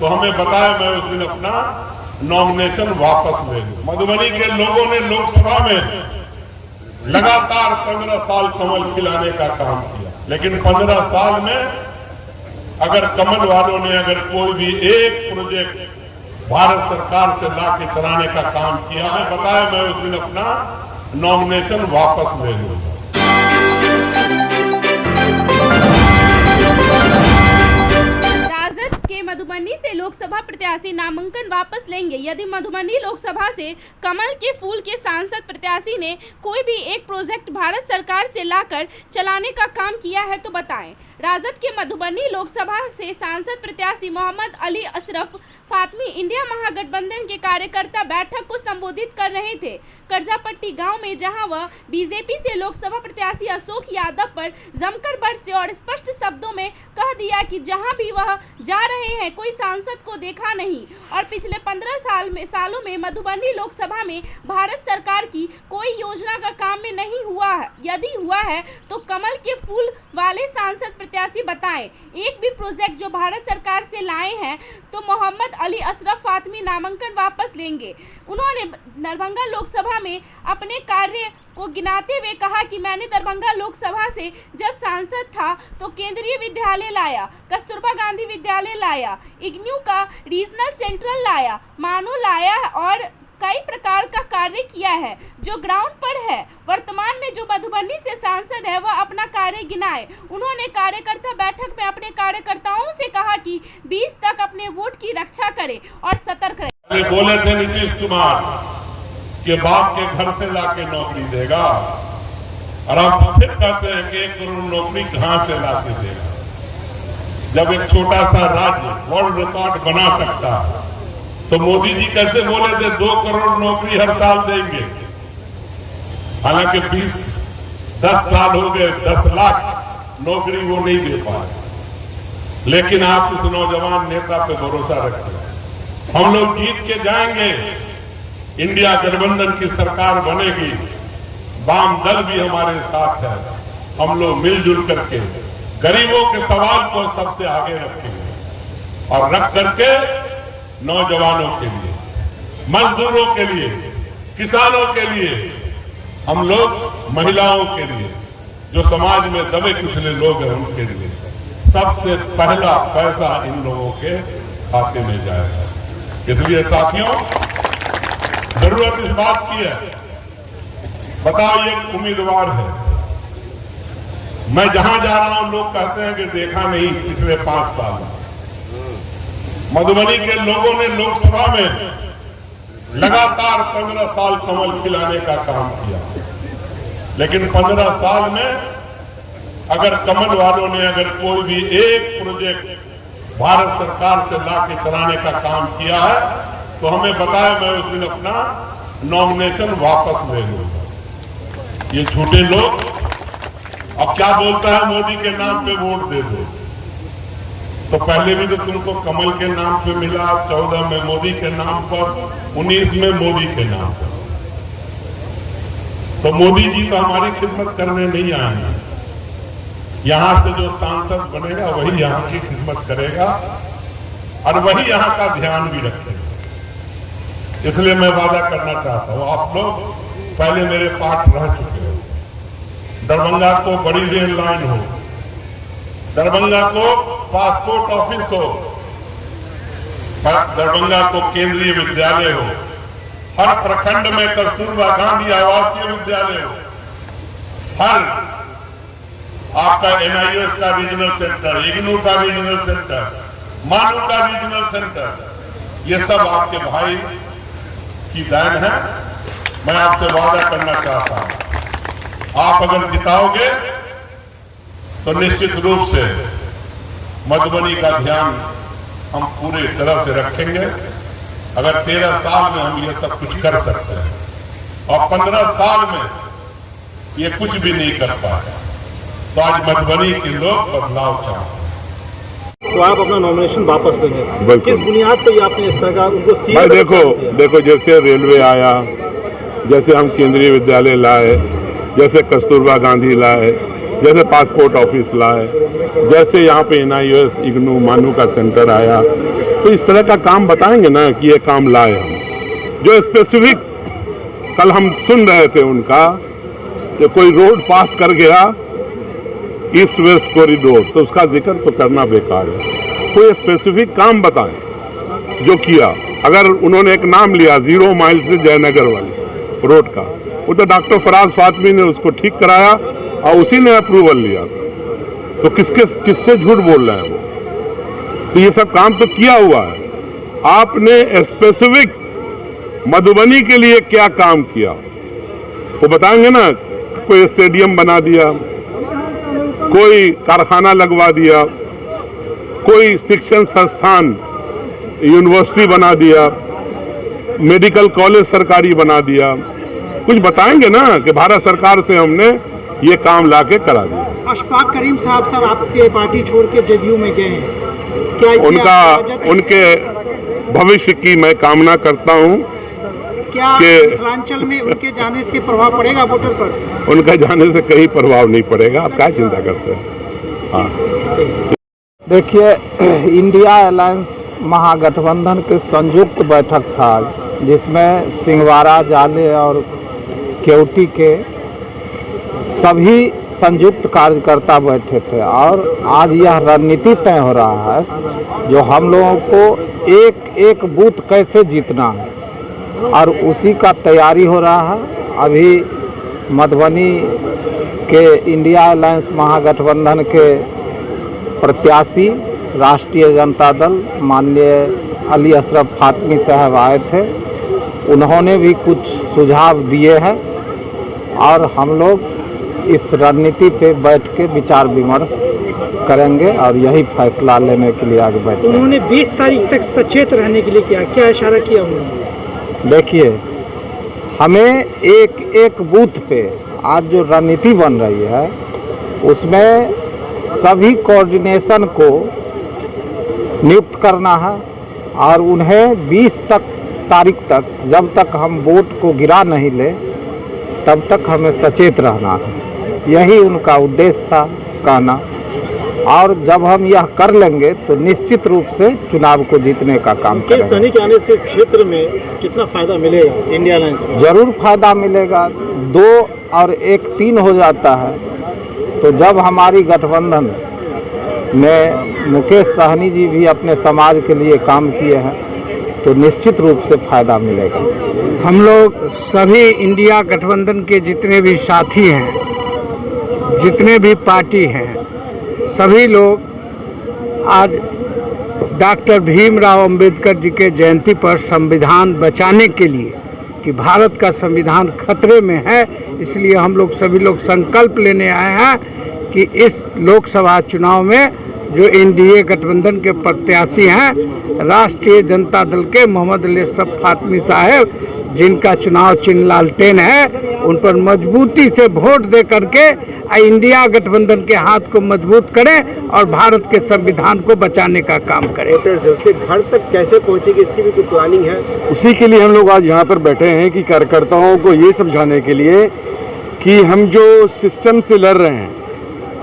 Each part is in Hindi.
तो हमें बताया, मैं उस दिन अपना नॉमिनेशन वापस ले लूं। मधुबनी के लोगों ने लोकसभा में लगातार 15 साल कमल खिलाने का काम किया, लेकिन 15 साल में अगर कमल वालों ने अगर कोई भी एक प्रोजेक्ट भारत सरकार से ला के चलाने का काम किया है, बताया, मैं उस दिन अपना नॉमिनेशन वापस ले लूंगा। मधुबनी से लोकसभा प्रत्याशी नामांकन वापस लेंगे। यदि मधुबनी लोकसभा से कमल के फूल के सांसद प्रत्याशी ने कोई भी एक प्रोजेक्ट भारत सरकार से लाकर चलाने का काम किया है तो बताएं। राजद के मधुबनी लोकसभा से सांसद प्रत्याशी मोहम्मद अली अशरफ फातमी इंडिया महागठबंधन के कार्यकर्ता बैठक को संबोधित कर रहे थे करजापट्टी गांव में, जहां वह बीजेपी से लोकसभा प्रत्याशी अशोक यादव पर जमकर बरसे और स्पष्ट शब्दों में कह दिया कि जहां भी वह जा रहे हैं कोई सांसद को देखा नहीं और पिछले 15 सालों में मधुबनी लोकसभा में भारत सरकार की कोई योजना का काम में नहीं हुआ है। यदि हुआ है तो कमल के फूल वाले सांसद प्रत्याशी बताएं। एक भी प्रोजेक्ट जो भारत सरकार से लाए हैं तो मोहम्मद अली अशरफ फातमी नामांकन वापस लेंगे। उन्होंने दरभंगा लोकसभा में अपने कार्य को गिनाते हुए कहा कि मैंने दरभंगा लोकसभा से जब सांसद था तो केंद्रीय विद्यालय लाया, कस्तूरबा गांधी विद्यालय लाया, इग्नू का रीजनल सेंट्रल लाया, मानो लाया और कई प्रकार का कार्य किया है जो ग्राउंड पर है। वर्तमान में जो मधुबनी से सांसद है वह अपना कार्य गिनाए। उन्होंने कार्यकर्ता बैठक में अपने कार्यकर्ताओं से कहा कि 20 तक अपने वोट की रक्षा करें और सतर्क रहे। बोले थे नीतीश कुमार कि बाप के घर से लाके नौकरी देगा, और अब फिर कहते हैं कि 1 करोड़ नौकरी कहां से लाके देगा। जब एक छोटा सा राज्य वर्ल्ड रिकॉर्ड बना सकता तो मोदी जी कैसे बोले थे 2 करोड़ नौकरी हर साल देंगे। हालांकि 10 साल हो गए, 10 लाख नौकरी वो नहीं दे पाए। लेकिन आप उस नौजवान नेता पे भरोसा रखें। हम लोग जीत के जाएंगे, इंडिया गठबंधन की सरकार बनेगी, वाम दल भी हमारे साथ है। हम लोग मिलजुल करके गरीबों के सवाल को सबसे आगे रखेंगे और रख करके नौजवानों के लिए, मजदूरों के लिए, किसानों के लिए, हम लोग महिलाओं के लिए, जो समाज में दबे कुचले लोग हैं उनके लिए सबसे पहला पैसा इन लोगों के खाते में जाएगा। इसलिए साथियों, जरूरत इस बात की है, बताओ ये उम्मीदवार है, मैं जहां जा रहा हूं लोग कहते हैं कि देखा नहीं पिछले 5 साल। मधुबनी के लोगों ने लोकसभा में लगातार 15 साल कमल खिलाने का काम किया, लेकिन 15 साल में अगर कमल वालों ने अगर कोई भी एक प्रोजेक्ट भारत सरकार से ला के चलाने का काम किया है तो हमें बताया, मैं उस दिन अपना नॉमिनेशन वापस ले लूंगा। ये झूठे लोग अब क्या बोलता है, मोदी के नाम पे वोट दे दो। तो पहले भी तो तुमको कमल के नाम पे मिला, 14 में मोदी के नाम पर, 19 में मोदी के नाम पर। तो मोदी जी तो हमारी खिदमत करने नहीं आएंगे। यहां से जो सांसद बनेगा वही यहां की खिदमत करेगा और वही यहां का ध्यान भी रखेगा। इसलिए मैं वादा करना चाहता हूं, आप लोग पहले मेरे पास रह चुके हो। दरभंगा को बड़ी रेल लाइन हो, दरभंगा को पासपोर्ट ऑफिस हो, दरभंगा को केंद्रीय विद्यालय हो, हर प्रखंड में कस्तूरबा गांधी आवासीय विद्यालय हो, हर आपका NIOS का रीजनल सेंटर, इग्नू का रीजनल सेंटर, मानू का रीजनल सेंटर, ये सब आपके भाई की देन है। मैं आपसे वादा करना चाहता हूं, आप अगर जिताओगे तो निश्चित रूप से मधुबनी का ध्यान हम पूरी तरह से रखेंगे। अगर 13 साल में हम ये सब कुछ कर सकते हैं और 15 साल में ये कुछ भी नहीं कर पाए तो आज मधुबनी के लोग बदलाव चाहते हैं। तो आप अपना नॉमिनेशन वापस लेंगे, किस बुनियाद पर आपने इस तरह का उनको भाई देखो जैसे रेलवे आया, जैसे हम केंद्रीय विद्यालय लाए, जैसे कस्तूरबा गांधी लाए, जैसे पासपोर्ट ऑफिस लाए, जैसे यहाँ पे NIOS इग्नू मानू का सेंटर आया, तो इस तरह का काम बताएंगे ना कि ये काम लाए हम, जो स्पेसिफिक। कल हम सुन रहे थे उनका कि कोई रोड पास कर गया ईस्ट वेस्ट कॉरिडोर, तो उसका जिक्र तो करना बेकार है। कोई स्पेसिफिक काम बताएं जो किया। अगर उन्होंने एक नाम लिया 0 माइल से जयनगर वाली रोड का, वो तो डॉक्टर फराज फातमी ने उसको ठीक कराया और उसी ने अप्रूवल लिया, तो किससे झूठ बोल रहे हैं वो? तो ये सब काम तो किया हुआ है। आपने स्पेसिफिक मधुबनी के लिए क्या काम किया वो बताएंगे ना। कोई स्टेडियम बना दिया, कोई कारखाना लगवा दिया, कोई शिक्षण संस्थान यूनिवर्सिटी बना दिया, मेडिकल कॉलेज सरकारी बना दिया, कुछ बताएंगे ना कि भारत सरकार से हमने ये काम लाके करा दिया। अशफाक करीम साहब सर आपके पार्टी छोड़ के जदयू में गए हैं, क्या उनके भविष्य की मैं कामना करता हूँ। क्या मिथिलांचल में उनके जाने से प्रभाव पड़ेगा वोटर पर? उनका जाने से कहीं प्रभाव नहीं पड़ेगा। आप क्या चिंता करते हैं? हाँ, देखिए, इंडिया अलायंस महागठबंधन के संयुक्त बैठक था जिसमें सिंहवाड़ा, जाले और केवटी के सभी संयुक्त कार्यकर्ता बैठे थे और आज यह रणनीति तय हो रहा है जो हम लोगों को एक एक बूथ कैसे जीतना है और उसी का तैयारी हो रहा है। अभी मधुबनी के इंडिया अलायंस महागठबंधन के प्रत्याशी राष्ट्रीय जनता दल माननीय अली अशरफ फातमी साहब आए थे, उन्होंने भी कुछ सुझाव दिए हैं और हम लोग इस रणनीति पे बैठ के विचार विमर्श करेंगे और यही फैसला लेने के लिए आगे बैठे। उन्होंने 20 तारीख तक सचेत रहने के लिए क्या इशारा किया उन्होंने? देखिए, हमें एक एक बूथ पे आज जो रणनीति बन रही है उसमें सभी कोऑर्डिनेशन को नियुक्त करना है और उन्हें 20 तारीख तक, जब तक हम वोट को गिरा नहीं ले तब तक हमें सचेत रहना है। यही उनका उद्देश्य था कहना, और जब हम यह कर लेंगे तो निश्चित रूप से चुनाव को जीतने का काम करेंगे। सनी के आने से क्षेत्र में कितना फायदा मिलेगा इंडिया अलायंस को? जरूर फायदा मिलेगा। 2 और 1 3 हो जाता है। तो जब हमारी गठबंधन में मुकेश सहनी जी भी अपने समाज के लिए काम किए हैं तो निश्चित रूप से फायदा मिलेगा। हम लोग सभी इंडिया गठबंधन के जितने भी साथी हैं, जितने भी पार्टी हैं, सभी लोग आज डॉक्टर भीमराव अंबेडकर जी के जयंती पर संविधान बचाने के लिए कि भारत का संविधान खतरे में है, इसलिए हम लोग सभी लोग संकल्प लेने आए हैं कि इस लोकसभा चुनाव में जो एनडीए गठबंधन के प्रत्याशी हैं राष्ट्रीय जनता दल के मोहम्मद अली अशरफ फातमी साहब, जिनका चुनाव चिन्ह लालटेन है, उन पर मजबूती से वोट दे करके इंडिया गठबंधन के हाथ को मजबूत करें और भारत के संविधान को बचाने का काम करें। घर तक कैसे पहुंचेगी इसकी भी कोई प्लानिंग है? उसी के लिए हम लोग आज यहाँ पर बैठे हैं कि कार्यकर्ताओं को ये समझाने के लिए कि हम जो सिस्टम से लड़ रहे हैं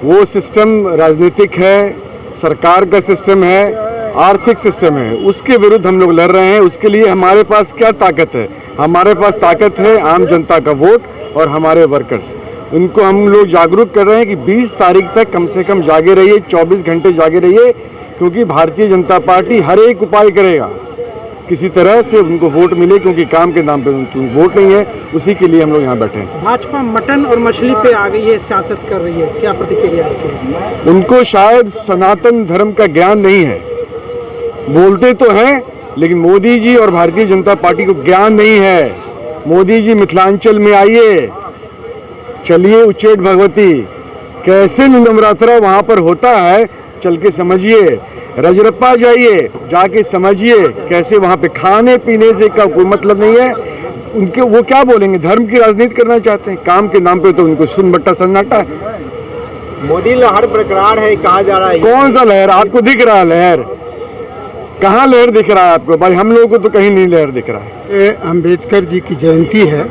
वो सिस्टम राजनीतिक है, सरकार का सिस्टम है, आर्थिक सिस्टम है, उसके विरुद्ध हम लोग लड़ रहे हैं। उसके लिए हमारे पास क्या ताकत है? हमारे पास ताकत है आम जनता का वोट और हमारे वर्कर्स। उनको हम लोग जागरूक कर रहे हैं कि 20 तारीख तक कम से कम जागे रहिए, 24 घंटे जागे रहिए, क्योंकि भारतीय जनता पार्टी हर एक उपाय करेगा किसी तरह से उनको वोट मिले, क्योंकि काम के नाम पे उनको वोट नहीं है। उसी के लिए हम लोग यहाँ बैठे हैं। भाजपा मटन और मछली पे आ गई है, सियासत कर रही है, क्या प्रतिक्रिया आपकी? उनको शायद सनातन धर्म का ज्ञान नहीं है। बोलते तो हैं लेकिन मोदी जी और भारतीय जनता पार्टी को ज्ञान नहीं है। मोदी जी मिथिलांचल में आइए, चलिए उच्चैठ भगवती, कैसे नवरात्रा वहाँ पर होता है चल के समझिए। रजरप्पा जाइए, जाके समझिए कैसे वहाँ पे खाने पीने से का कोई मतलब नहीं है। उनके वो क्या बोलेंगे? धर्म की राजनीति करना चाहते हैं, काम के नाम पे तो उनको सुनबट्टा सन्नाटा है। मोदी लहर बरकरार है कहा जा रहा है। कौन सा लहर आपको दिख रहा है? लहर कहाँ लहर दिख रहा है आपको? भाई हम लोगों को तो कहीं नहीं लहर दिख रहा है। अंबेडकर जी की जयंती है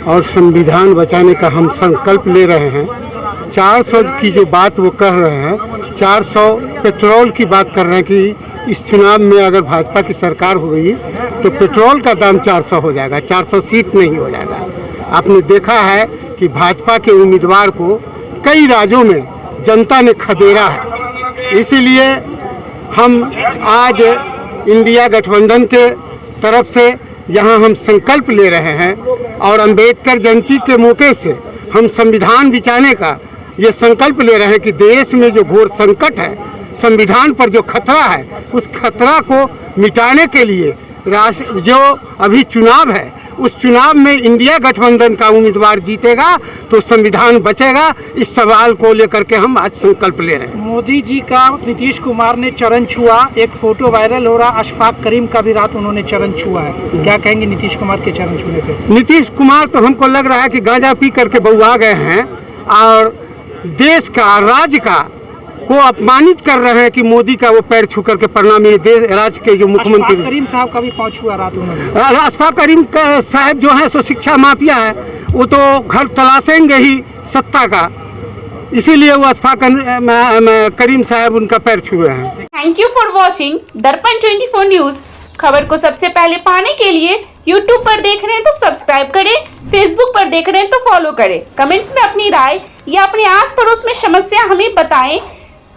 और संविधान बचाने का हम संकल्प ले रहे हैं 400 की जो बात वो कह रहे हैं, 400 पेट्रोल की बात कर रहे हैं कि इस चुनाव में अगर भाजपा की सरकार हो गई तो पेट्रोल का दाम 400 हो जाएगा, 400 सीट नहीं हो जाएगा। आपने देखा है कि भाजपा के उम्मीदवार को कई राज्यों में जनता ने खदेड़ा है। इसीलिए हम आज इंडिया गठबंधन के तरफ से यहाँ हम संकल्प ले रहे हैं और अंबेडकर जयंती के मौके से हम संविधान बिचाने का ये संकल्प ले रहे हैं कि देश में जो घोर संकट है, संविधान पर जो खतरा है, उस खतरा को मिटाने के लिए जो अभी चुनाव है, उस चुनाव में इंडिया गठबंधन का उम्मीदवार जीतेगा तो संविधान बचेगा। इस सवाल को लेकर के हम आज संकल्प ले रहे हैं। मोदी जी का नीतीश कुमार ने चरण छुआ, एक फोटो वायरल हो रहा, अशफाक करीम का भी रात उन्होंने चरण छुआ है। क्या कहेंगे नीतीश कुमार के चरण छूने पे? नीतीश कुमार तो हमको लग रहा है कि गांजा पी करके बउआ गए हैं और देश का, राज्य का को अपमानित कर रहे हैं कि मोदी का वो पैर छू करके प्रणाम। ये देश राज्य के जो मुख्यमंत्री करीम साहब का भी पाँव छुआ रात उन्होंने। अशफाक करीम साहब जो है सो शिक्षा माफिया है, वो तो घर तलाशेंगे ही सत्ता का, इसीलिए वो अशफाक करीम साहब उनका पैर छुए हैं। थैंक यू फॉर वॉचिंग दर्पण 24 न्यूज। खबर को सबसे पहले पाने के लिए यूट्यूब पर देख रहे हैं तो सब्सक्राइब करें, फेसबुक पर देख रहे हैं तो फॉलो करें। कमेंट्स में अपनी राय या अपने आस पड़ोस में समस्या हमें बताएं।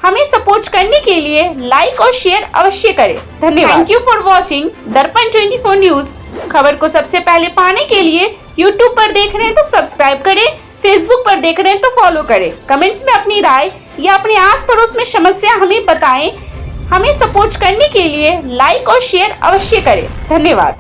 हमें सपोर्ट करने के लिए लाइक और शेयर अवश्य करें। धन्यवाद। थैंक यू फॉर वॉचिंग दर्पण 24 न्यूज। खबर को सबसे पहले पाने के लिए यूट्यूब पर देख रहे हैं तो सब्सक्राइब करें, फेसबुक पर देख रहे हैं तो फॉलो करें। कमेंट्स में अपनी राय या अपने आस पड़ोस में समस्या हमें बताएं। हमें सपोर्ट करने के लिए लाइक और शेयर अवश्य करें। धन्यवाद।